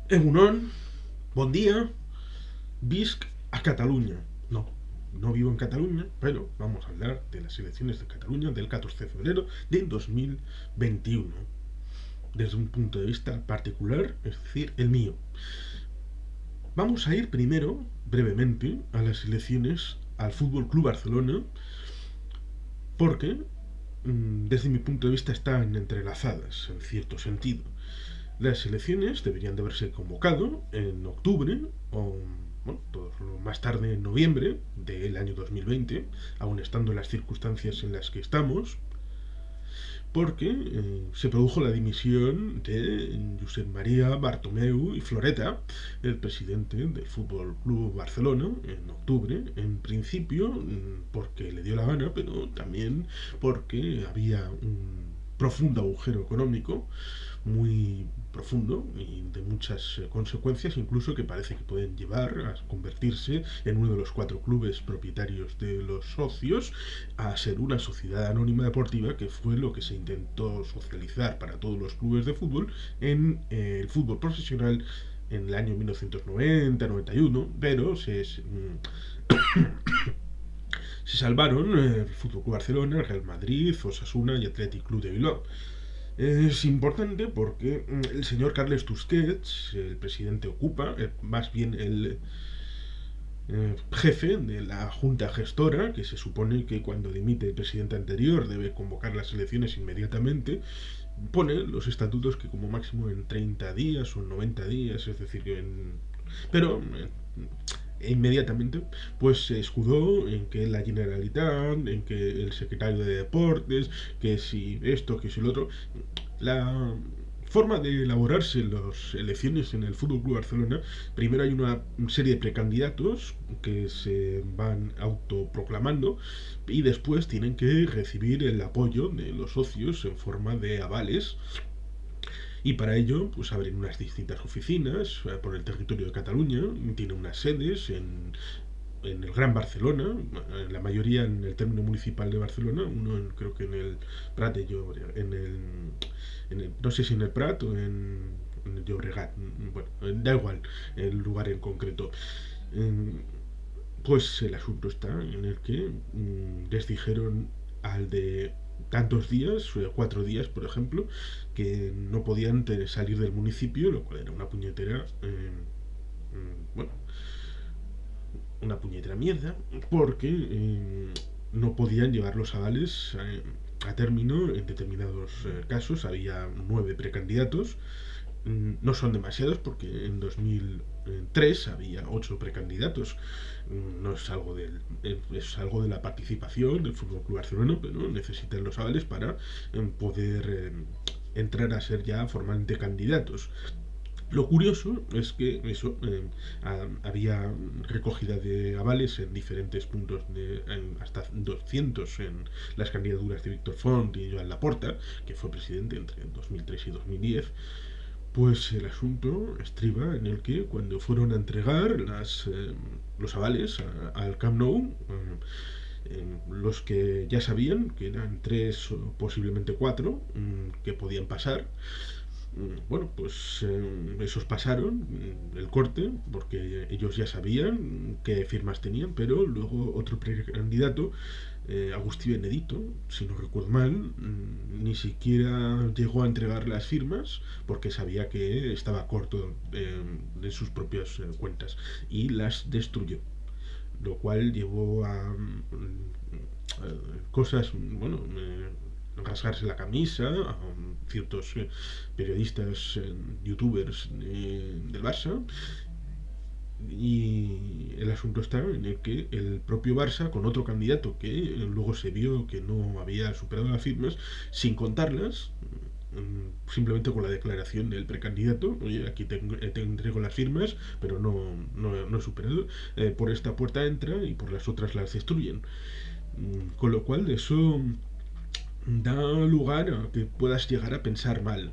Egunon, bon día, visc a Cataluña. No, no vivo en Cataluña, pero vamos a hablar de las elecciones de Cataluña del 14 de febrero de 2021, desde un punto de vista particular, es decir, el mío. Vamos a ir primero, brevemente, a las elecciones al Fútbol Club Barcelona, porque desde mi punto de vista están entrelazadas, en cierto sentido. Las elecciones deberían de haberse convocado en octubre o bueno, más tarde en noviembre del año 2020, aun estando en las circunstancias en las que estamos, porque se produjo la dimisión de Josep María Bartomeu y Floreta, el presidente del Fútbol Club Barcelona, en octubre, en principio porque le dio la gana, pero también porque había un profundo agujero económico muy profundo y de muchas consecuencias, incluso que parece que pueden llevar a convertirse en uno de los 4 clubes propietarios de los socios, a ser una sociedad anónima deportiva, que fue lo que se intentó socializar para todos los clubes de fútbol en el fútbol profesional en el año 1990-91, pero se salvaron el Fútbol Club Barcelona, el Real Madrid, Osasuna y Athletic Club de Bilbao. Es importante porque el señor Carles Tusquets, el presidente ocupa, más bien el jefe de la junta gestora, que se supone que cuando dimite el presidente anterior debe convocar las elecciones inmediatamente, pone los estatutos que como máximo en 30 días o en 90 días, es decir, pero inmediatamente pues se escudó en que la Generalitat, en que el secretario de Deportes, que si esto, que si lo otro. La forma de elaborarse las elecciones en el Fútbol Club Barcelona, primero hay una serie de precandidatos que se van autoproclamando y después tienen que recibir el apoyo de los socios en forma de avales, y para ello pues abren unas distintas oficinas por el territorio de Cataluña, tiene unas sedes en el Gran Barcelona, la mayoría en el término municipal de Barcelona, uno creo que en el Prat de Llobregat, no sé si en el Prat o en el Llobregat, bueno, da igual el lugar en concreto. Pues el asunto está en el que les dijeron al de tantos días, 4 días por ejemplo, que no podían salir del municipio, lo cual era una puñetera, bueno, una puñetera mierda, porque no podían llevar los avales a término en determinados casos. Había 9 precandidatos. No son demasiados porque en 2003 había 8 precandidatos. No es algo, es algo de la participación del Fútbol Club Barcelona, pero necesitan los avales para poder entrar a ser ya formalmente candidatos. Lo curioso es que eso, había recogida de avales en diferentes puntos, hasta 200 en las candidaturas de Víctor Font y Joan Laporta, que fue presidente entre 2003 y 2010. Pues el asunto estriba en el que cuando fueron a entregar los avales al Camp Nou, los que ya sabían que eran 3 o posiblemente 4 que podían pasar, bueno, pues esos pasaron el corte porque ellos ya sabían qué firmas tenían, pero luego otro precandidato, Agustí Benedito, si no recuerdo mal, ni siquiera llegó a entregar las firmas porque sabía que estaba corto de sus propias cuentas y las destruyó, lo cual llevó a cosas, bueno, rasgarse la camisa a ciertos periodistas, youtubers del Barça. Y el asunto está en el que el propio Barça, con otro candidato que luego se vio que no había superado las firmas, sin contarlas, simplemente con la declaración del precandidato, oye, aquí te entrego las firmas, pero no he superado, por esta puerta entra y por las otras las destruyen. Con lo cual eso da lugar a que puedas llegar a pensar mal.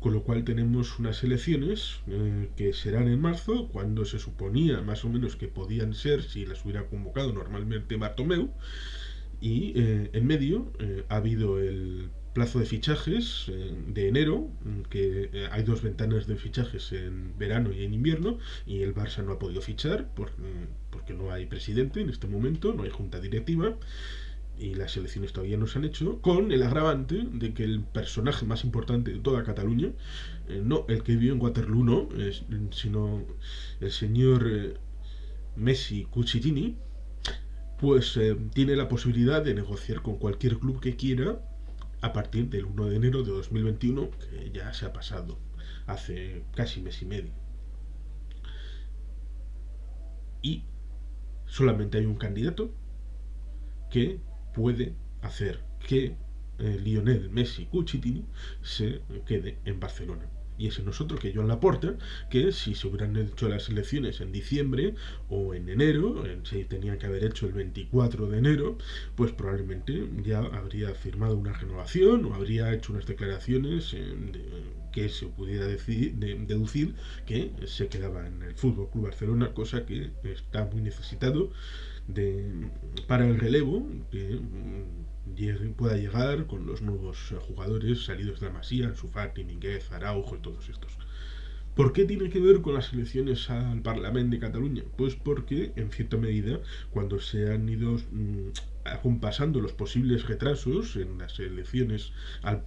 Con lo cual tenemos unas elecciones que serán en marzo, cuando se suponía más o menos que podían ser si las hubiera convocado normalmente Bartomeu, y en medio ha habido el plazo de fichajes de enero, que hay dos ventanas de fichajes en verano y en invierno, y el Barça no ha podido fichar porque no hay presidente en este momento, no hay junta directiva, y las elecciones todavía no se han hecho, con el agravante de que el personaje más importante de toda Cataluña, no el que vive en Waterloo, no, sino el señor Messi Cucitini, pues tiene la posibilidad de negociar con cualquier club que quiera a partir del 1 de enero de 2021, que ya se ha pasado hace casi mes y medio. Y solamente hay un candidato que puede hacer que Lionel Messi Cucitini se quede en Barcelona. Y ese no es otro que Joan Laporta, que si se hubieran hecho las elecciones en diciembre o en enero, se tenían que haber hecho el 24 de enero, pues probablemente ya habría firmado una renovación o habría hecho unas declaraciones que se pudiera deducir que se quedaba en el Fútbol Club Barcelona, cosa que está muy necesitado para el relevo que pueda llegar con los nuevos jugadores salidos de la Masía, Ansu Fati, Mínguez, Araujo y todos estos. ¿Por qué tiene que ver con las elecciones al Parlamento de Cataluña? Pues porque, en cierta medida, cuando se han ido acompasando los posibles retrasos en las elecciones al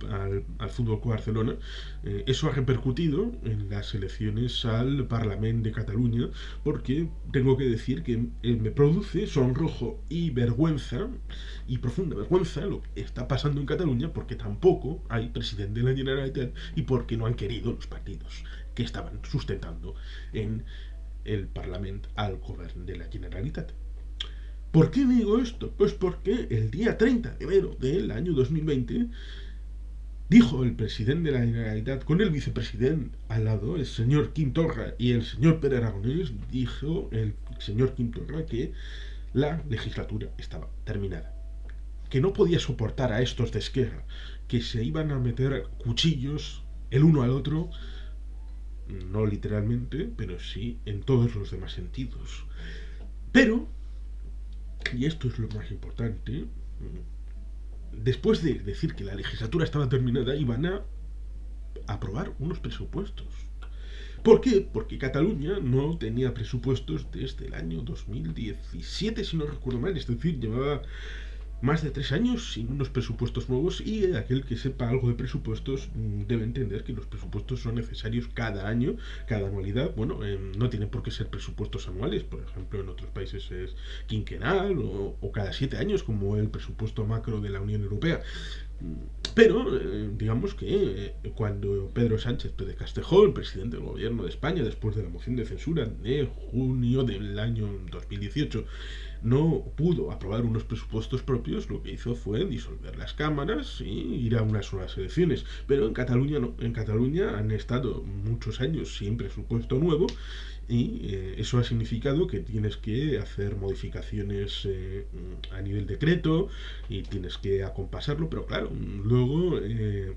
Fútbol Club Barcelona, eso ha repercutido en las elecciones al Parlamento de Cataluña, porque tengo que decir que me produce sonrojo y vergüenza, y profunda vergüenza, lo que está pasando en Cataluña, porque tampoco hay presidente de la Generalitat y porque no han querido los partidos que estaban sustentando en el Parlamento al Gobierno de la Generalitat. ¿Por qué digo esto? Pues porque el día 30 de enero del año 2020 dijo el presidente de la Generalitat con el vicepresidente al lado, el señor Quim Torra y el señor Pere Aragonés, dijo el señor Quim Torra que la legislatura estaba terminada, que no podía soportar a estos de Esquerra, que se iban a meter cuchillos el uno al otro, no literalmente, pero sí en todos los demás sentidos. Pero, y esto es lo más importante, después de decir que la legislatura estaba terminada, iban a aprobar unos presupuestos. ¿Por qué? Porque Cataluña no tenía presupuestos desde el año 2017, si no recuerdo mal, es decir, llevaba más de 3 años sin unos presupuestos nuevos, y aquel que sepa algo de presupuestos debe entender que los presupuestos son necesarios cada año, cada anualidad. Bueno, no tienen por qué ser presupuestos anuales, por ejemplo en otros países es quinquenal o cada 7 años como el presupuesto macro de la Unión Europea. Pero digamos que cuando Pedro Sánchez de Castejón, presidente del gobierno de España, después de la moción de censura de junio del año 2018, no pudo aprobar unos presupuestos propios, lo que hizo fue disolver las cámaras y ir a unas nuevas elecciones. Pero en Cataluña no. En Cataluña han estado muchos años sin presupuesto nuevo, y eso ha significado que tienes que hacer modificaciones a nivel decreto y tienes que acompasarlo, pero claro, luego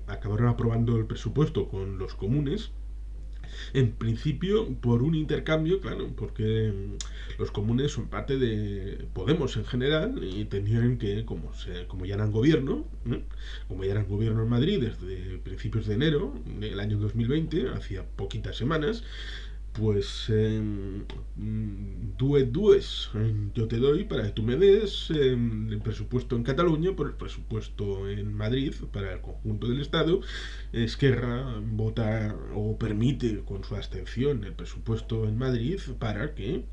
acabaron aprobando el presupuesto con los comunes, en principio por un intercambio, claro, porque los comunes son parte de Podemos en general y tenían que, como ya eran gobierno, como ya eran gobierno en Madrid desde principios de enero del año 2020, hacía poquitas semanas, pues dues, yo te doy para que tú me des el presupuesto en Cataluña por el presupuesto en Madrid para el conjunto del Estado. Esquerra vota o permite con su abstención el presupuesto en Madrid para que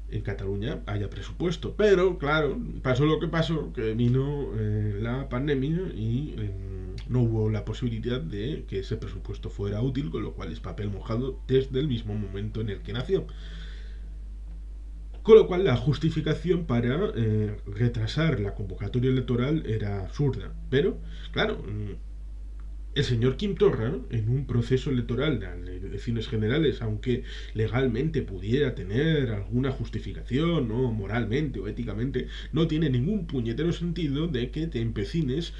en Cataluña haya presupuesto. Pero claro, pasó lo que pasó, que vino la pandemia y no hubo la posibilidad de que ese presupuesto fuera útil, con lo cual es papel mojado desde el mismo momento en el que nació. Con lo cual la justificación para retrasar la convocatoria electoral era absurda. Pero, claro, el señor Quim Torra, en un proceso electoral de elecciones generales, aunque legalmente pudiera tener alguna justificación, ¿no?, moralmente o éticamente, no tiene ningún puñetero sentido de que te empecines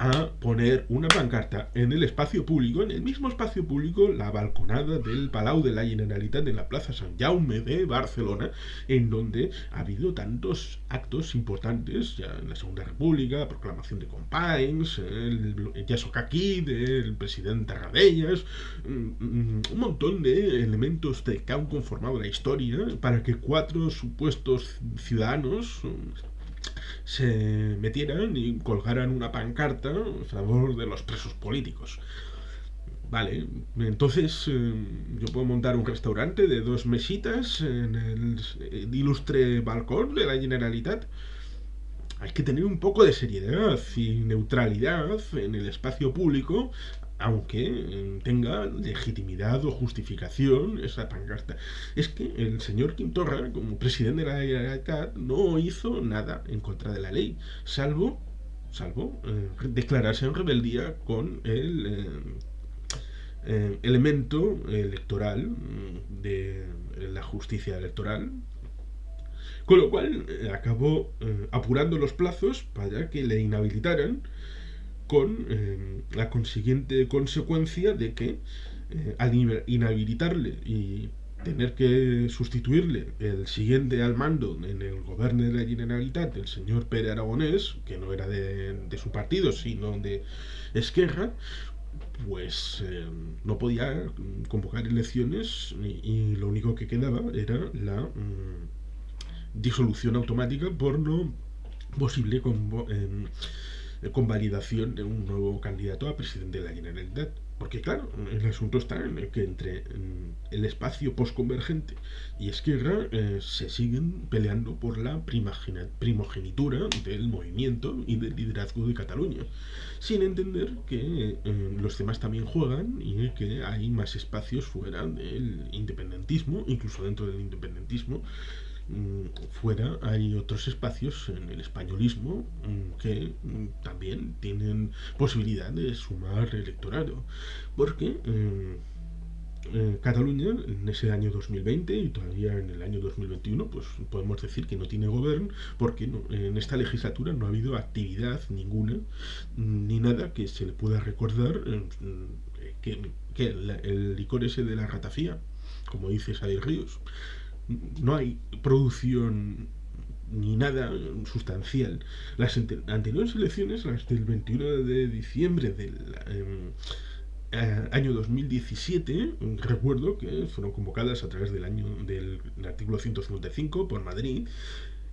a poner una pancarta en el espacio público, en el mismo espacio público, la balconada del Palau de la Generalitat en la Plaza Sant Jaume de Barcelona, en donde ha habido tantos actos importantes, ya en la Segunda República, proclamación de Companys, el Ya soc aquí del presidente Tarradellas, un montón de elementos que han conformado la historia para que cuatro supuestos ciudadanos se metieran y colgaran una pancarta a favor de los presos políticos. Vale, entonces yo puedo montar un restaurante de 2 mesitas en el ilustre balcón de la Generalitat. Hay que tener un poco de seriedad y neutralidad en el espacio público, aunque tenga legitimidad o justificación esa pancarta. Es que el señor Quim Torra, como presidente de la Generalitat, no hizo nada en contra de la ley, salvo declararse en rebeldía con el elemento electoral de la justicia electoral, con lo cual acabó apurando los plazos para que le inhabilitaran, con la consiguiente consecuencia de que al inhabilitarle y tener que sustituirle el siguiente al mando en el gobierno de la Generalitat, el señor Pere Aragonés, que no era de su partido, sino de Esquerra, pues no podía convocar elecciones y lo único que quedaba era la disolución automática por no posible convalidación de un nuevo candidato a presidente de la Generalitat. Porque claro, el asunto está en que entre el espacio postconvergente y Esquerra se siguen peleando por la primogenitura del movimiento y del liderazgo de Cataluña, sin entender que los demás también juegan y que hay más espacios fuera del independentismo, incluso dentro del independentismo. Fuera hay otros espacios en el españolismo que también tienen posibilidad de sumar electorado, porque Cataluña en ese año 2020 y todavía en el año 2021 pues podemos decir que no tiene gobierno, porque no, en esta legislatura no ha habido actividad ninguna ni nada que se le pueda recordar que el licor ese de la ratafía, como dice Sadir Ríos. No hay producción ni nada sustancial. Las anteriores elecciones, las del 21 de diciembre del año 2017, recuerdo que fueron convocadas a través del artículo 155 por Madrid.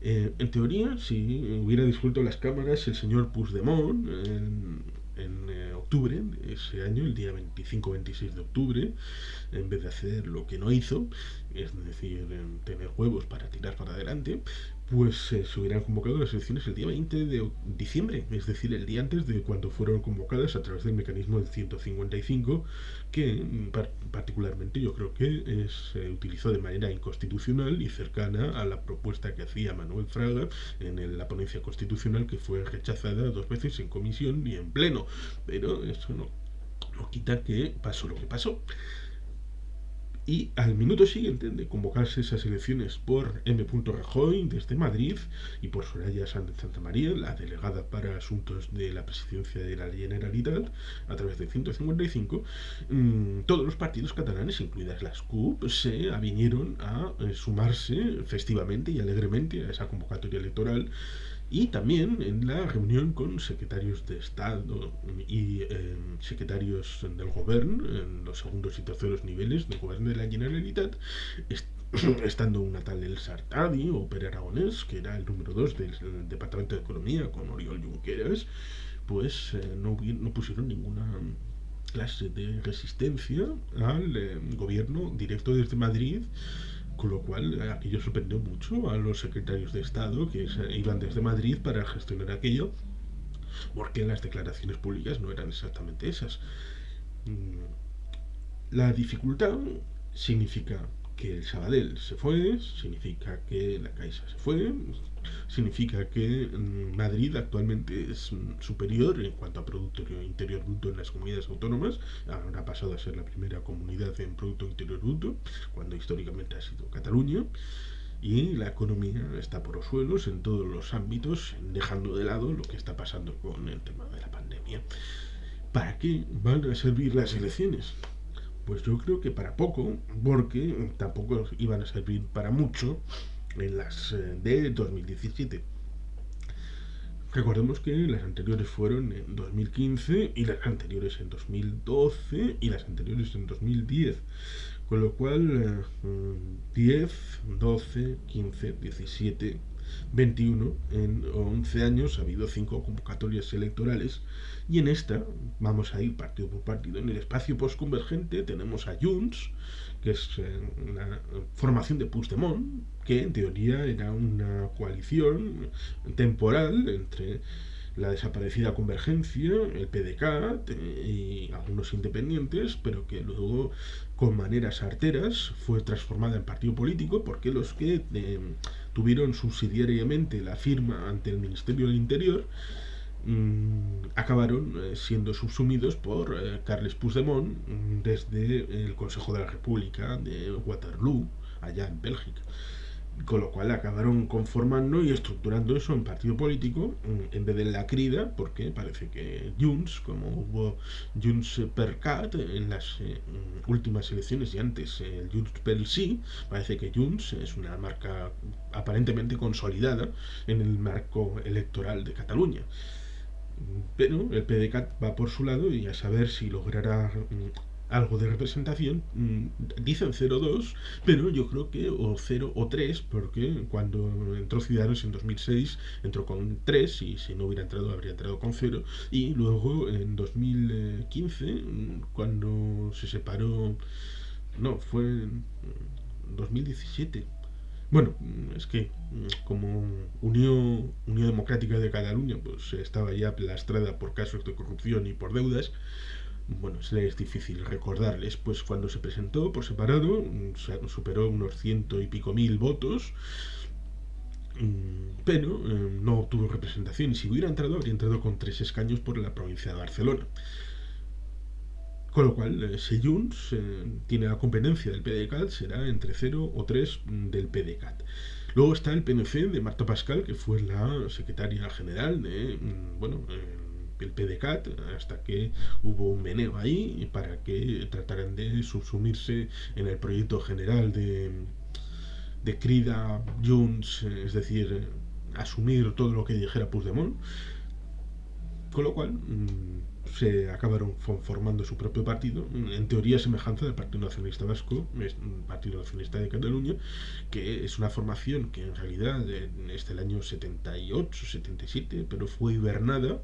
En teoría, si hubiera disuelto las cámaras el señor Puigdemont en octubre de ese año, el día 25-26 de octubre, en vez de hacer lo que no hizo, es decir, tener huevos para tirar para adelante, pues se hubieran convocado las elecciones el día 20 de diciembre, es decir, el día antes de cuando fueron convocadas a través del mecanismo del 155, que particularmente yo creo que se utilizó de manera inconstitucional y cercana a la propuesta que hacía Manuel Fraga en la ponencia constitucional, que fue rechazada 2 veces en comisión y en pleno. Pero eso no quita que pasó lo que pasó. Y al minuto siguiente de convocarse esas elecciones por M. Rajoy desde Madrid y por Soraya Sáenz de Santamaría, la delegada para asuntos de la presidencia de la Generalitat, a través del 155, todos los partidos catalanes, incluidas las CUP, se avinieron a sumarse festivamente y alegremente a esa convocatoria electoral, y también en la reunión con secretarios de Estado y secretarios del gobierno en los segundos y terceros niveles del gobierno de la Generalitat, estando una tal Elsa Artadi o Pere Aragonés, que era el número 2 del Departamento de Economía, con Oriol Junqueras, pues no pusieron ninguna clase de resistencia al gobierno directo desde Madrid, con lo cual aquello sorprendió mucho a los secretarios de Estado que iban desde Madrid para gestionar aquello, porque las declaraciones públicas no eran exactamente esas. La dificultad significa que el Sabadell se fue, significa que la Caixa se fue, significa que Madrid actualmente es superior en cuanto a Producto Interior Bruto en las comunidades autónomas. Ahora ha pasado a ser la primera comunidad en Producto Interior Bruto, cuando históricamente ha sido Cataluña. Y la economía está por los suelos en todos los ámbitos, dejando de lado lo que está pasando con el tema de la pandemia. Cataluña. ¿Para qué van a servir las elecciones? Pues yo creo que para poco, porque tampoco iban a servir para mucho en las de 2017. Recordemos que las anteriores fueron en 2015 y las anteriores en 2012 y las anteriores en 2010. Con lo cual, 10, 12, 15, 17, 21, en 11 años ha habido 5 convocatorias electorales y en esta vamos a ir partido por partido. En el espacio postconvergente tenemos a Junts, que es una formación de Puigdemont, que en teoría era una coalición temporal entre la desaparecida Convergencia, el PDeCAT y algunos independientes, pero que luego con maneras arteras fue transformada en partido político porque los que tuvieron subsidiariamente la firma ante el Ministerio del Interior acabaron siendo subsumidos por Carles Puigdemont desde el Consejo de la República de Waterloo, allá en Bélgica. Con lo cual acabaron conformando y estructurando eso en partido político en vez de la crida, porque parece que Junts, como hubo Junts per Cat en las últimas elecciones y antes el Junts per Sí, parece que Junts es una marca aparentemente consolidada en el marco electoral de Cataluña. Pero el PDeCAT va por su lado y a saber si logrará algo de representación. Dicen 0,2, pero yo creo que o 0 o 3, porque cuando entró Ciudadanos en 2006 entró con 3 y si no hubiera entrado habría entrado con 0. Y luego en 2015, cuando se separó, no, fue en 2017. Bueno, es que como Unión Democrática de Cataluña pues estaba ya lastrada por casos de corrupción y por deudas, bueno, es difícil recordarles, pues cuando se presentó por separado superó unos ciento y pico mil votos, pero no obtuvo representación y si hubiera entrado habría entrado con 3 escaños por la provincia de Barcelona. Con lo cual, si Junts tiene la competencia del PDeCAT, será entre 0 o 3 del PDeCAT. Luego está el PNC de Marta Pascal, que fue la secretaria general de, el PDeCAT, hasta que hubo un meneo ahí para que trataran de subsumirse en el proyecto general de Crida Junts, es decir, asumir todo lo que dijera Puigdemont. Con lo cual, se acabaron formando su propio partido, en teoría semejanza del Partido Nacionalista Vasco, Partido Nacionalista de Cataluña, que es una formación que en realidad es del año 78, 77, pero fue hibernada.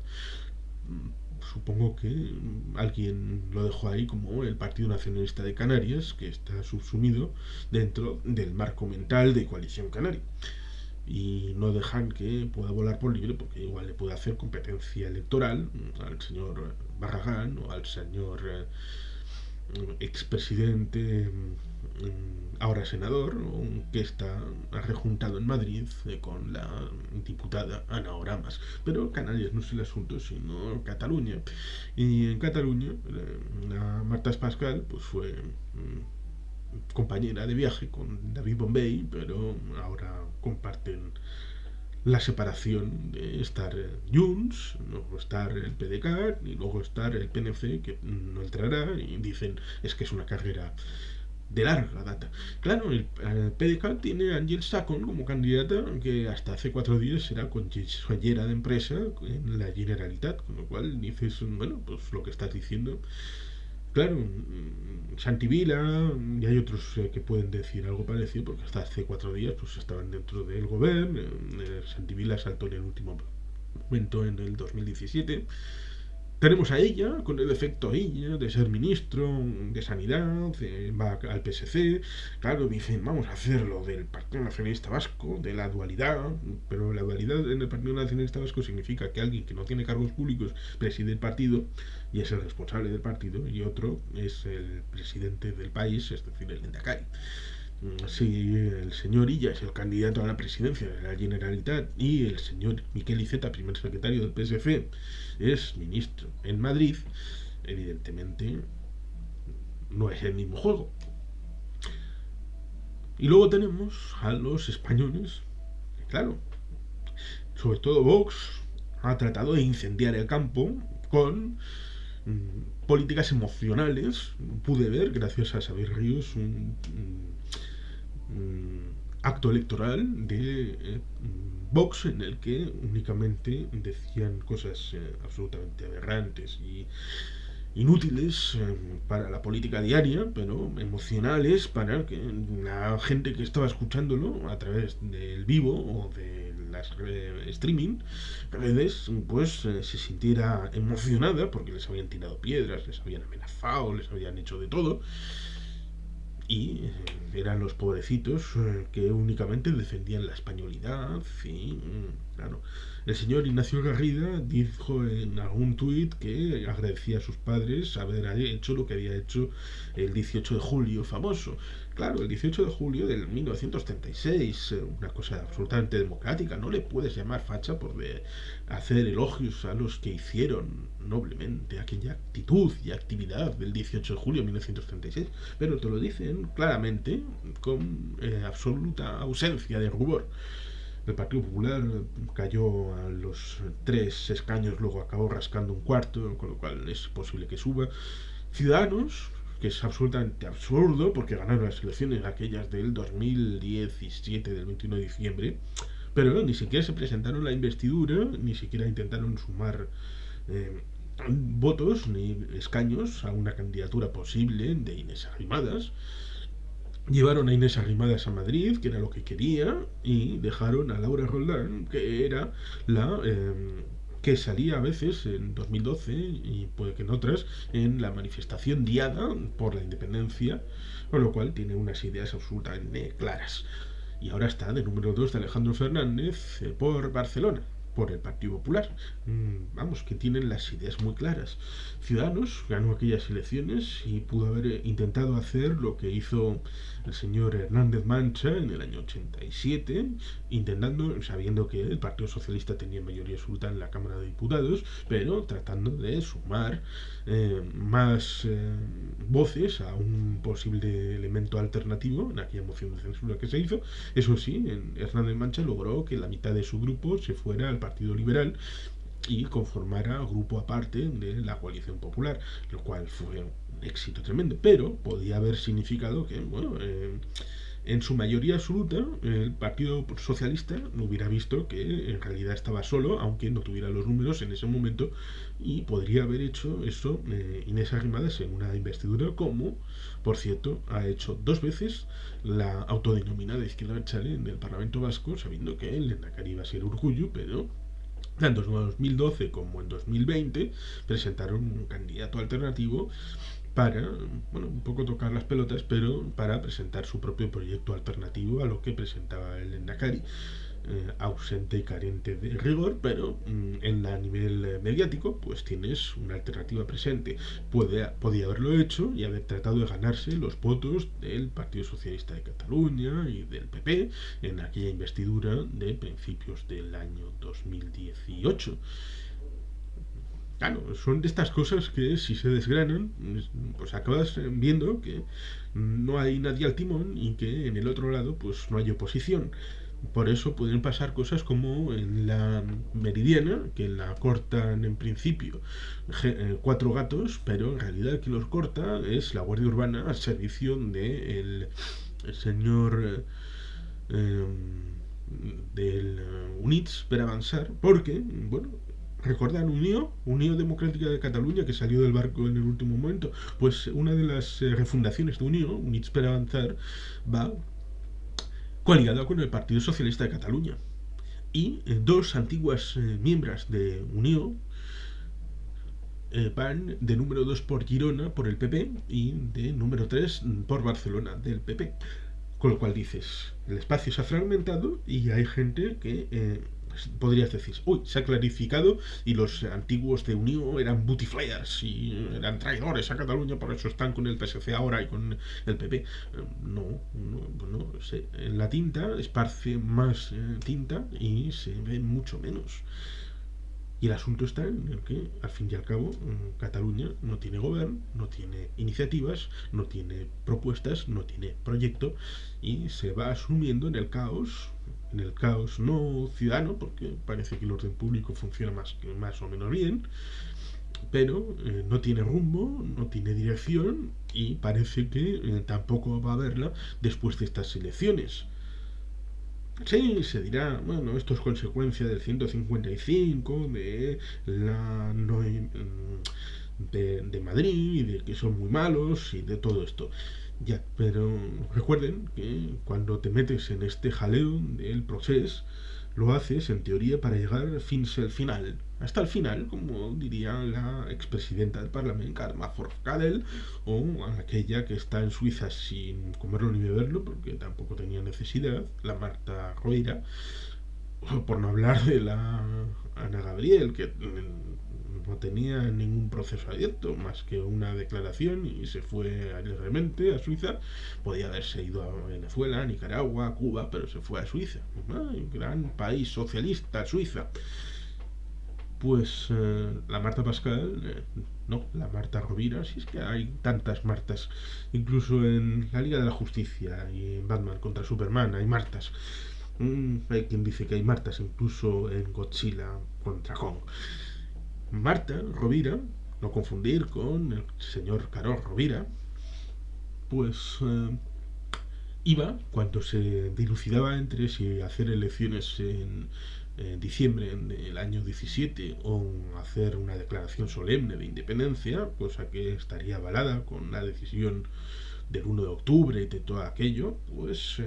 Supongo que alguien lo dejó ahí como el Partido Nacionalista de Canarias, que está subsumido dentro del marco mental de Coalición Canaria. Y no dejan que pueda volar por libre porque igual le puede hacer competencia electoral al señor Barragán o al señor expresidente, ahora senador, que está rejuntado en Madrid con la diputada Ana Oramas. Pero Canarias no es el asunto, sino Cataluña. Y en Cataluña, la Marta Pascal pues fue compañera de viaje con David Bombay, pero ahora comparten la separación de estar Junts, luego estar el PDeCAT y luego estar el PNC, que no entrará, y dicen es que es una carrera de larga data. Claro, el PDeCAT tiene a Angel Sacon como candidata, que hasta hace 4 días era consellera de empresa en la Generalitat, con lo cual dices, bueno, pues lo que estás diciendo. Claro, Santi Vila y hay otros que pueden decir algo parecido porque hasta hace 4 días pues estaban dentro del gobierno. Santi Vila saltó en el último momento en el 2017. Tenemos a ella, con el efecto ella, de ser ministro de Sanidad, va al PSC, claro, dicen, vamos a hacerlo del Partido Nacionalista Vasco, de la dualidad, pero la dualidad en el Partido Nacionalista Vasco significa que alguien que no tiene cargos públicos preside el partido y es el responsable del partido, y otro es el presidente del país, es decir, el Lehendakari. Si el señor Illa es el candidato a la presidencia de la Generalitat y el señor Miquel Iceta, primer secretario del PSF, es ministro en Madrid, evidentemente no es el mismo juego. Y luego tenemos a los españoles, claro, sobre todo Vox ha tratado de incendiar el campo con políticas emocionales. Pude ver, gracias a Xavier Ríos, un acto electoral de Vox en el que únicamente decían cosas absolutamente aberrantes y inútiles para la política diaria, pero emocionales para que la gente que estaba escuchándolo a través del vivo o de las streaming redes, pues se sintiera emocionada porque les habían tirado piedras, les habían amenazado, les habían hecho de todo y eran los pobrecitos que únicamente defendían la españolidad y claro, el señor Ignacio Garrida dijo en algún tuit que agradecía a sus padres haber hecho lo que había hecho el 18 de julio famoso. Claro, el 18 de julio del 1936, una cosa absolutamente democrática, no le puedes llamar facha por hacer elogios a los que hicieron noblemente aquella actitud y actividad del 18 de julio de 1936, pero te lo dicen claramente con absoluta ausencia de rubor. El Partido Popular cayó a los 3 escaños, luego acabó rascando un cuarto, con lo cual es posible que suba. Ciudadanos, que es absolutamente absurdo porque ganaron las elecciones aquellas del 2017, del 21 de diciembre, pero ni siquiera se presentaron la investidura, ni siquiera intentaron sumar eh, votos ni escaños a una candidatura posible de Inés Arrimadas. Llevaron a Inés Arrimadas a Madrid, que era lo que quería, y dejaron a Laura Roldán, que era la que salía a veces en 2012 y puede que en otras en la manifestación diada por la independencia, con lo cual tiene unas ideas absolutamente claras. Y ahora está de número 2 de Alejandro Fernández por Barcelona, por el Partido Popular. Vamos, que tienen las ideas muy claras. Ciudadanos ganó aquellas elecciones y pudo haber intentado hacer lo que hizo el señor Hernández Mancha en el año 87, intentando, sabiendo que el Partido Socialista tenía mayoría absoluta en la Cámara de Diputados, pero tratando de sumar más voces a un posible elemento alternativo en aquella moción de censura que se hizo. Eso sí, Hernández Mancha logró que la mitad de su grupo se fuera al Partido Liberal y conformara grupo aparte de la coalición popular, lo cual fue un éxito tremendo, pero podía haber significado que, bueno, en su mayoría absoluta, el Partido Socialista hubiera visto que en realidad estaba solo, aunque no tuviera los números en ese momento, y podría haber hecho eso Inés Arrimadas en una investidura, como, por cierto, ha hecho 2 veces la autodenominada izquierda abertzale en el Parlamento Vasco, sabiendo que el Lehendakari iba a ser Urkullu, pero tanto en 2012 como en 2020 presentaron un candidato alternativo para, bueno, un poco tocar las pelotas, pero para presentar su propio proyecto alternativo a lo que presentaba el Endacari, ausente y carente de rigor, pero a nivel mediático, pues tienes una alternativa presente. Podía haberlo hecho y haber tratado de ganarse los votos del Partido Socialista de Cataluña y del PP en aquella investidura de principios del año 2018. Claro, son de estas cosas que si se desgranan, pues acabas viendo que no hay nadie al timón y que en el otro lado pues no hay oposición. Por eso pueden pasar cosas como en la Meridiana, que la cortan en principio 4 gatos, pero en realidad el que los corta es la Guardia Urbana al servicio del señor eh, del UNITS para avanzar, porque, bueno, recordan Unió Democrática de Cataluña, que salió del barco en el último momento. Pues una de las refundaciones de Unió, Units per Avanzar, va coligada con el Partido Socialista de Cataluña. Y 2 antiguas miembros de Unió van de número 2 por Girona, por el PP, y de número 3 por Barcelona, del PP. Con lo cual dices, el espacio se ha fragmentado y hay gente que podrías decir, uy, se ha clarificado y los antiguos de Unió eran butiflayers y eran traidores a Cataluña, por eso están con el PSC ahora y con el PP. No sé. En la tinta esparce más tinta y se ve mucho menos. Y el asunto está en el que, al fin y al cabo, Cataluña no tiene gobierno, no tiene iniciativas, no tiene propuestas, no tiene proyecto y se va asumiendo en el caos no ciudadano, porque parece que el orden público funciona más o menos bien, pero no tiene rumbo, no tiene dirección y parece que tampoco va a haberla después de estas elecciones. Sí, se dirá, bueno, esto es consecuencia del 155, de la no, de Madrid, y de que son muy malos y de todo esto. Ya, pero recuerden que cuando te metes en este jaleo del proceso, lo haces en teoría para llegar fins al final. Hasta el final, como diría la expresidenta del Parlamento, Karma Forcadell, o aquella que está en Suiza sin comerlo ni beberlo, porque tampoco tenía necesidad, la Marta Rovira, por no hablar de la Ana Gabriel, que no tenía ningún proceso abierto más que una declaración y se fue alegremente a Suiza. Podía haberse ido a Venezuela, Nicaragua, Cuba, pero se fue a Suiza. ¡Ay, gran país socialista, Suiza! Pues la Marta Pascal, no, la Marta Rovira, si es que hay tantas Martas, incluso en la Liga de la Justicia y en Batman contra Superman hay Martas. Hay quien dice que hay Martas incluso en Godzilla contra Kong. Marta Rovira, no confundir con el señor Carol Rovira, pues iba, cuando se dilucidaba entre si hacer elecciones en diciembre del año 17 o hacer una declaración solemne de independencia, cosa que estaría avalada con la decisión del 1 de octubre y de todo aquello, pues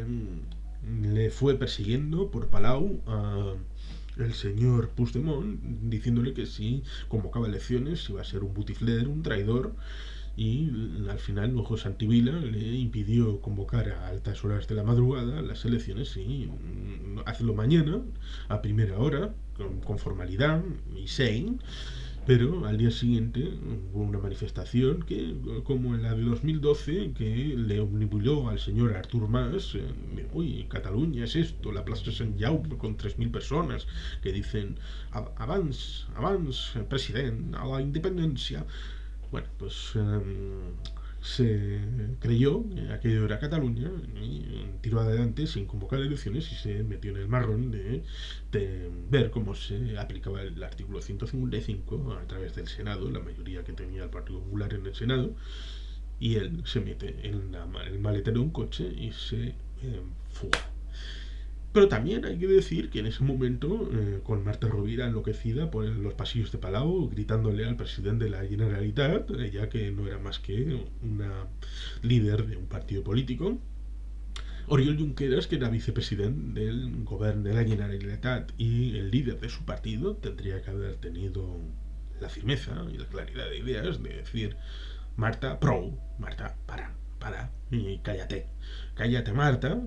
le fue persiguiendo por Palau a el señor Puigdemont, diciéndole que si convocaba elecciones iba a ser un butifler, un traidor, y al final luego Santivila le impidió convocar a altas horas de la madrugada las elecciones y hacerlo mañana a primera hora con formalidad y sane, pero al día siguiente hubo una manifestación que, como en la de 2012, que le omnibuló al señor Artur Mas, uy, Cataluña es esto, la plaza de Sant Jaume con 3.000 personas que dicen abans, abans, president, a la independencia. Bueno, pues se creyó que aquello era Cataluña y tiró adelante sin convocar elecciones y se metió en el marrón de ver cómo se aplicaba el artículo 155 a través del Senado, la mayoría que tenía el Partido Popular en el Senado, y él se mete en el maletero de un coche y se fuga. Pero también hay que decir que en ese momento, con Marta Rovira enloquecida por los pasillos de Palau, gritándole al presidente de la Generalitat, ya que no era más que una líder de un partido político, Oriol Junqueras, que era vicepresidente del gobierno de la Generalitat y el líder de su partido, tendría que haber tenido la firmeza y la claridad de ideas de decir: Marta, pro, Marta, para, y cállate, cállate Marta,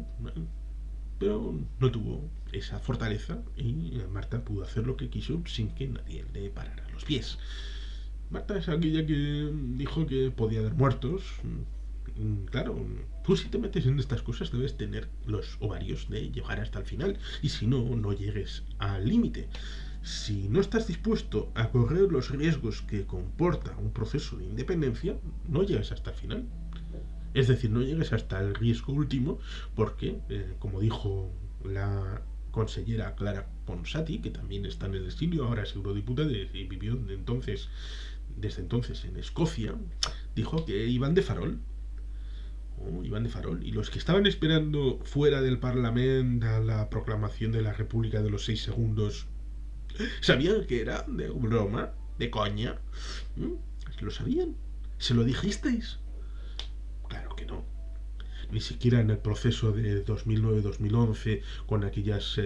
pero no tuvo esa fortaleza y Marta pudo hacer lo que quiso sin que nadie le parara los pies. Marta es aquella que dijo que podía haber muertos. Claro, tú si te metes en estas cosas debes tener los ovarios de llegar hasta el final y si no, no llegues al límite. Si no estás dispuesto a correr los riesgos que comporta un proceso de independencia, no llegas hasta el final. Es decir, no llegues hasta el riesgo último porque, como dijo la consellera Clara Ponsati, que también está en el exilio, ahora es eurodiputada y vivió desde entonces en Escocia, dijo que iban de farol. Oh, iban de farol. Y los que estaban esperando fuera del Parlamento a la proclamación de la República de los 6 segundos, sabían que era de broma, de coña. ¿Lo sabían? ¿Se lo dijisteis? Claro que no. Ni siquiera en el proceso de 2009-2011 con aquellas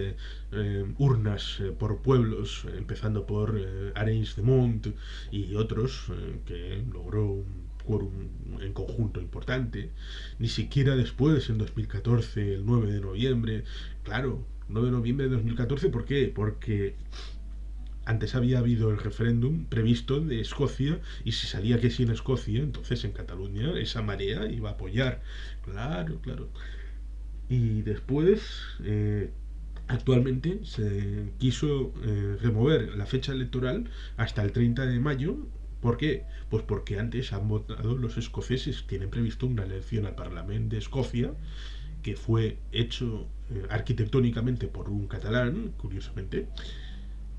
urnas por pueblos, empezando por Arenys de Munt y otros, que logró un quórum en conjunto importante, ni siquiera después, en 2014, el 9 de noviembre, claro, 9 de noviembre de 2014, ¿por qué? Porque antes había habido el referéndum previsto de Escocia y si salía que sí en Escocia, entonces en Cataluña esa marea iba a apoyar. Claro, claro. Y después, actualmente, se quiso remover la fecha electoral hasta el 30 de mayo. ¿Por qué? Pues porque antes han votado los escoceses, tienen previsto una elección al Parlamento de Escocia que fue hecho arquitectónicamente por un catalán, curiosamente,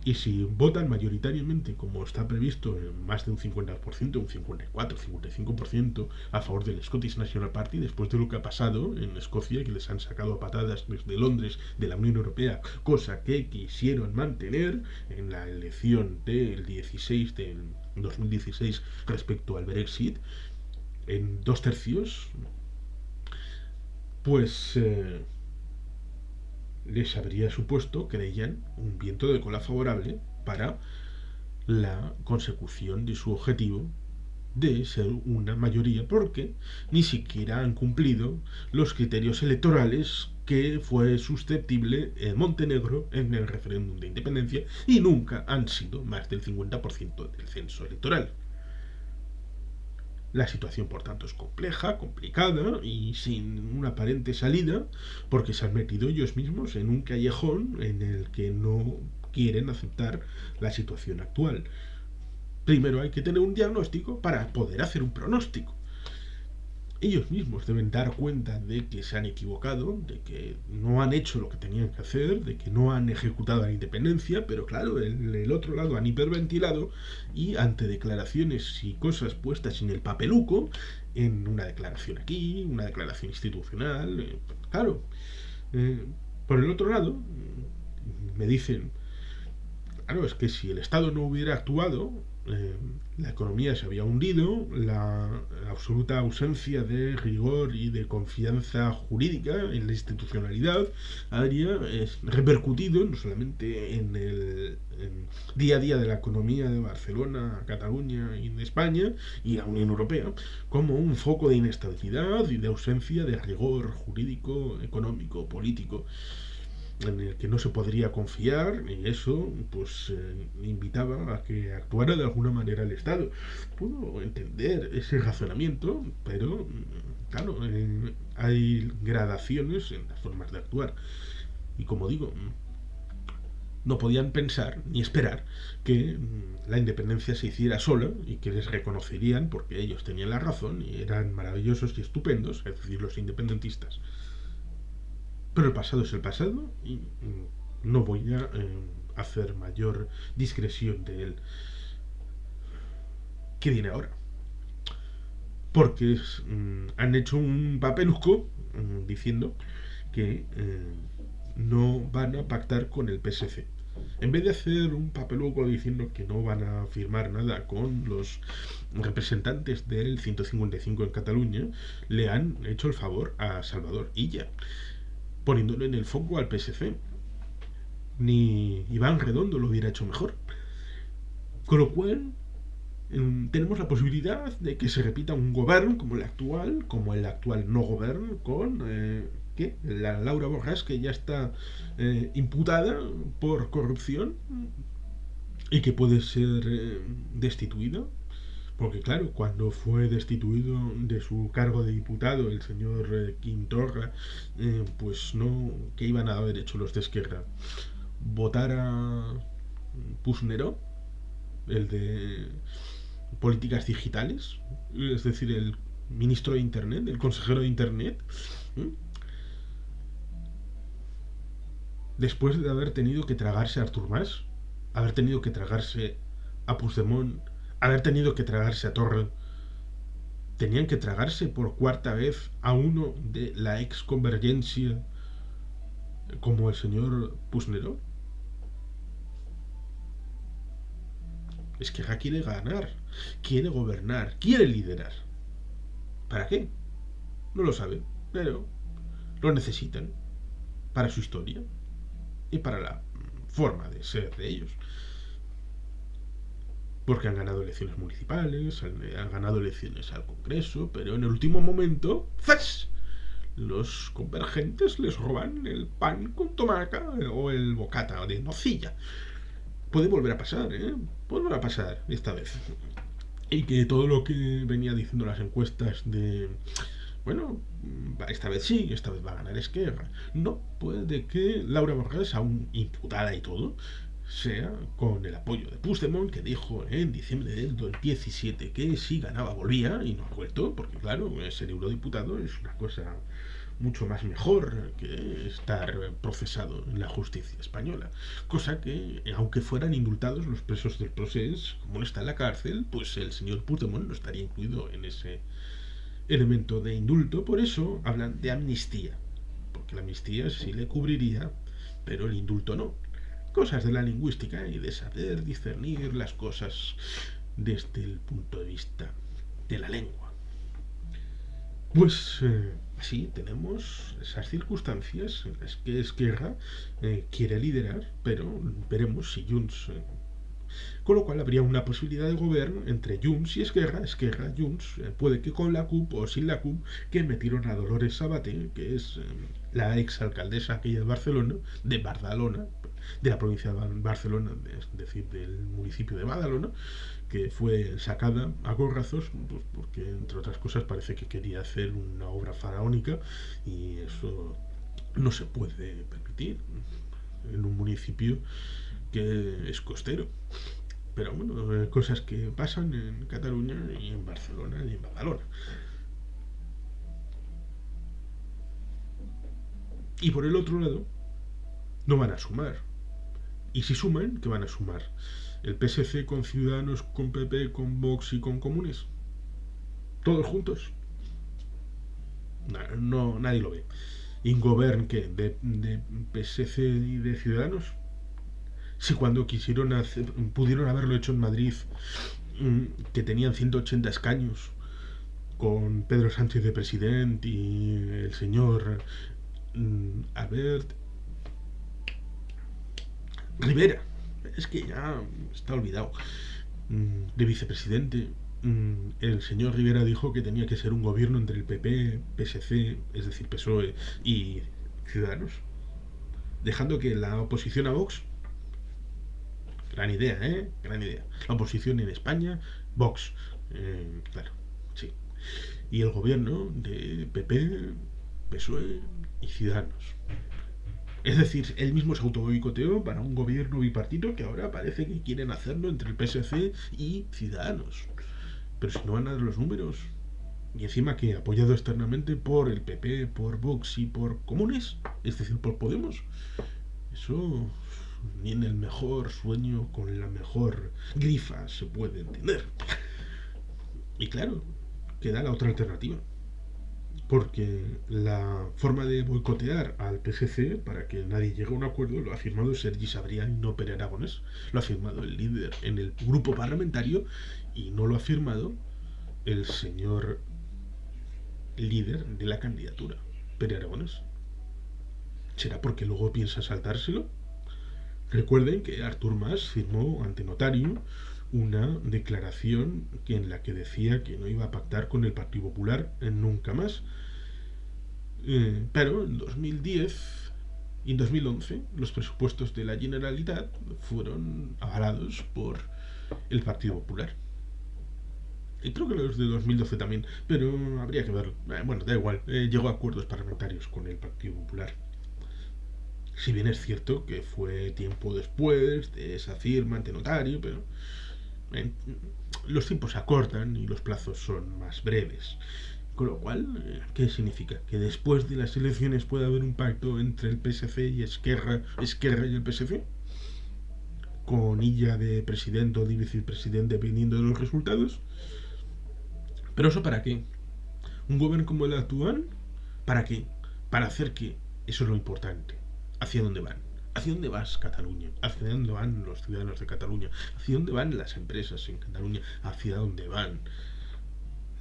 Y si votan mayoritariamente, como está previsto, en más de un 50%, un 54, 55% a favor del Scottish National Party, después de lo que ha pasado en Escocia, que les han sacado a patadas desde Londres de la Unión Europea, cosa que quisieron mantener en la elección del 2016 respecto al Brexit, en 2/3, pues les habría supuesto, creían, un viento de cola favorable para la consecución de su objetivo de ser una mayoría, porque ni siquiera han cumplido los criterios electorales que fue susceptible en Montenegro en el referéndum de independencia, y nunca han sido más del 50% del censo electoral. La situación, por tanto, es compleja, complicada y sin una aparente salida, porque se han metido ellos mismos en un callejón en el que no quieren aceptar la situación actual. Primero hay que tener un diagnóstico para poder hacer un pronóstico. Ellos mismos deben dar cuenta de que se han equivocado, de que no han hecho lo que tenían que hacer, de que no han ejecutado la independencia, pero claro, el otro lado han hiperventilado, y ante declaraciones y cosas puestas en el papeluco, en una declaración aquí, una declaración institucional, claro, eh, por el otro lado, me dicen, claro, es que si el Estado no hubiera actuado, la economía se había hundido, la absoluta ausencia de rigor y de confianza jurídica en la institucionalidad habría repercutido no solamente en el día a día de la economía de Barcelona, Cataluña y de España y la Unión Europea, como un foco de inestabilidad y de ausencia de rigor jurídico, económico, político, en el que no se podría confiar, y eso pues invitaba a que actuara de alguna manera el Estado. Puedo entender ese razonamiento, pero claro, hay gradaciones en las formas de actuar, y como digo, no podían pensar ni esperar que la independencia se hiciera sola y que les reconocerían porque ellos tenían la razón y eran maravillosos y estupendos, es decir, los independentistas. Pero el pasado es el pasado y no voy a hacer mayor discreción de él. ¿Qué viene ahora? Porque han hecho un papeluco diciendo que no van a pactar con el PSC. En vez de hacer un papeluco diciendo que no van a firmar nada con los representantes del 155 en Cataluña, le han hecho el favor a Salvador Illa, poniéndolo en el foco al PSC. Ni Iván Redondo lo hubiera hecho mejor. Con lo cual, tenemos la posibilidad de que se repita un gobierno como el actual no gobierno, con la Laura Borràs, que ya está imputada por corrupción y que puede ser destituida. Porque claro, cuando fue destituido de su cargo de diputado el señor Quim Torra, pues no, ¿qué iban a haber hecho los de Esquerra? Votar a Puigneró, el de políticas digitales, es decir, el ministro de Internet, el consejero de Internet, después de haber tenido que tragarse a Artur Mas, haber tenido que tragarse a Puigdemont, haber tenido que tragarse a Torra, tenían que tragarse por cuarta vez a uno de la ex convergencia como el señor Puigneró. Es que quiere ganar, quiere gobernar, quiere liderar. ¿Para qué? No lo saben, pero lo necesitan para su historia y para la forma de ser de ellos. Porque han ganado elecciones municipales, han ganado elecciones al Congreso, pero en el último momento, ¡zas!, los convergentes les roban el pan con tomaca o el bocata de nocilla. Puede volver a pasar, puede volver a pasar esta vez. Y que todo lo que venía diciendo las encuestas de, bueno, esta vez sí, esta vez va a ganar Esquerra, no, puede que Laura Borràs, aún imputada y todo, sea con el apoyo de Puigdemont, que dijo en diciembre del 2017 que si ganaba volvía, y no ha vuelto, porque claro, ser eurodiputado es una cosa mucho más mejor que estar procesado en la justicia española. Cosa que, aunque fueran indultados los presos del procés, como no está en la cárcel, pues el señor Puigdemont no estaría incluido en ese elemento de indulto. Por eso hablan de amnistía, porque la amnistía sí le cubriría, pero el indulto no. Cosas de la lingüística y de saber discernir las cosas desde el punto de vista de la lengua. Pues así tenemos esas circunstancias en las que Esquerra quiere liderar, pero veremos si Junts con lo cual habría una posibilidad de gobierno entre Junts y Esquerra, Esquerra, Junts, puede que con la CUP o sin la CUP, que metieron a Dolores Sabaté, que es la exalcaldesa aquella de Badalona, de la provincia de Barcelona, es decir, del municipio de Badalona, que fue sacada a gorrazos, pues porque entre otras cosas parece que quería hacer una obra faraónica y eso no se puede permitir en un municipio que es costero. Pero bueno, cosas que pasan en Cataluña y en Barcelona y en Badalona. Y por el otro lado, no van a sumar. Y si suman, ¿qué van a sumar? ¿El PSC con Ciudadanos, con PP, con Vox y con Comunes? ¿Todos juntos? No, nadie lo ve. ¿Ingobern qué? ¿De PSC y de Ciudadanos? Si cuando quisieron hacer, pudieron haberlo hecho en Madrid, que tenían 180 escaños, con Pedro Sánchez de presidente y el señor Albert Rivera, es que ya está olvidado, de vicepresidente. El señor Rivera dijo que tenía que ser un gobierno entre el PP, PSC, es decir, PSOE y Ciudadanos, dejando que la oposición a Vox, gran idea, gran idea, la oposición en España, Vox, claro, sí, y el gobierno de PP, PSOE y Ciudadanos. Es decir, él mismo se autoboicoteó para un gobierno bipartito que ahora parece que quieren hacerlo entre el PSC y Ciudadanos. Pero si no van a dar los números. Y encima que apoyado externamente por el PP, por Vox y por Comunes, es decir, por Podemos. Eso ni en el mejor sueño con la mejor grifa se puede entender. Y claro, queda la otra alternativa. Porque la forma de boicotear al PSC para que nadie llegue a un acuerdo lo ha firmado Sergi Sabrián y no Pere Aragonés. Lo ha firmado el líder en el grupo parlamentario y no lo ha firmado el señor líder de la candidatura, Pere Aragonés. ¿Será porque luego piensa saltárselo? Recuerden que Artur Mas firmó ante notario una declaración en la que decía que no iba a pactar con el Partido Popular nunca más. Pero en 2010 y en 2011 los presupuestos de la Generalitat fueron avalados por el Partido Popular. Y creo que los de 2012 también, pero habría que verlo. Bueno, da igual, llegó a acuerdos parlamentarios con el Partido Popular. Si bien es cierto que fue tiempo después de esa firma ante notario, pero eh, los tiempos se acortan y los plazos son más breves. Con lo cual, ¿qué significa? Que después de las elecciones puede haber un pacto entre el PSC y Esquerra y el PSC, con Illa de presidente o de vicepresidente dependiendo de los resultados. ¿Pero eso para qué? ¿Un gobierno como el actual? ¿Para qué? Para hacer que eso es lo importante. ¿Hacia dónde van? ¿Hacia dónde vas Cataluña? ¿Hacia dónde van los ciudadanos de Cataluña? ¿Hacia dónde van las empresas en Cataluña? ¿Hacia dónde van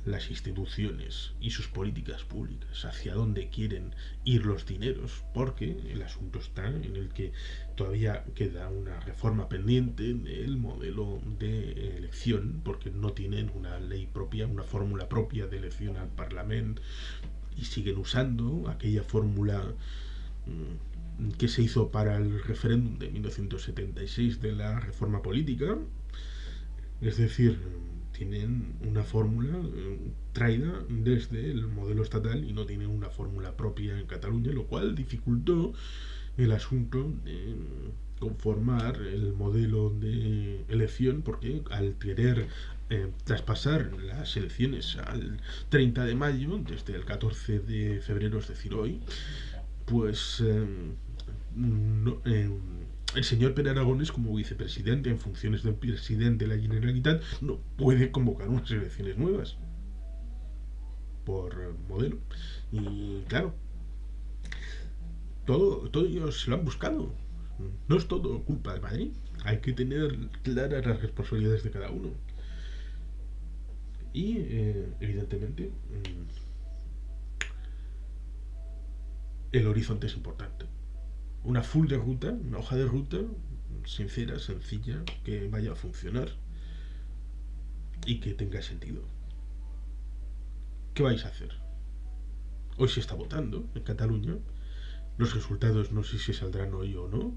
las instituciones y sus políticas públicas? ¿Hacia dónde quieren ir los dineros? Porque el asunto está en el que todavía queda una reforma pendiente del modelo de elección, porque no tienen una ley propia, una fórmula propia de elección al Parlamento, y siguen usando aquella fórmula que se hizo para el referéndum de 1976 de la reforma política. Es decir, tienen una fórmula traída desde el modelo estatal y no tienen una fórmula propia en Cataluña, lo cual dificultó el asunto de conformar el modelo de elección, porque al querer traspasar las elecciones al 30 de mayo, desde el 14 de febrero, es decir, hoy, pues no, el señor Pere Aragonés, como vicepresidente en funciones del presidente de la Generalitat, no puede convocar unas elecciones nuevas por modelo. Y claro, todo ellos lo han buscado. No es todo culpa de Madrid. Hay que tener claras las responsabilidades de cada uno. Y, evidentemente, el horizonte es importante. Una full de ruta, una hoja de ruta sincera, sencilla, que vaya a funcionar y que tenga sentido. ¿Qué vais a hacer? Hoy se está votando en Cataluña. Los resultados no sé si saldrán hoy o no,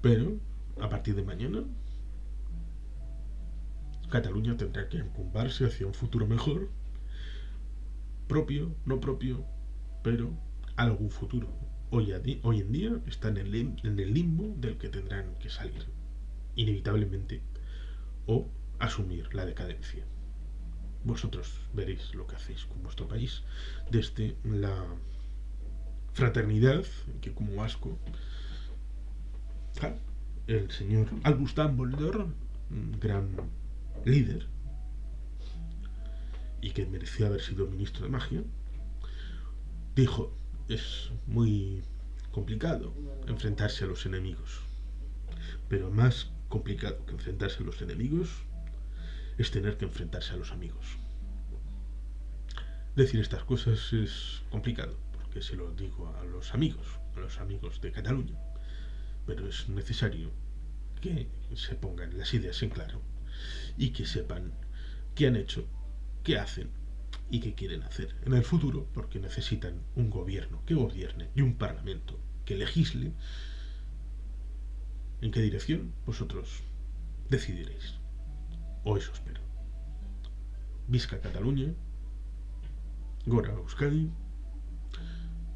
pero a partir de mañana Cataluña tendrá que empumparse hacia un futuro mejor, propio, no propio, pero algún futuro. Hoy en día está en el limbo del que tendrán que salir, inevitablemente, o asumir la decadencia. Vosotros veréis lo que hacéis con vuestro país desde la fraternidad, que como vasco, el señor Albus Dumbledore, un gran líder, y que mereció haber sido ministro de magia, dijo: es muy complicado enfrentarse a los enemigos, pero más complicado que enfrentarse a los enemigos es tener que enfrentarse a los amigos. Decir estas cosas es complicado, porque se lo digo a los amigos de Cataluña, pero es necesario que se pongan las ideas en claro y que sepan qué han hecho, qué hacen y qué quieren hacer en el futuro, porque necesitan un gobierno que gobierne y un parlamento que legisle. ¿En qué dirección? Vosotros decidiréis, o eso espero. Visca Cataluña, Gora Euskadi,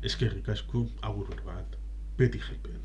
eskerrik asko, agur bat, beti jaipen.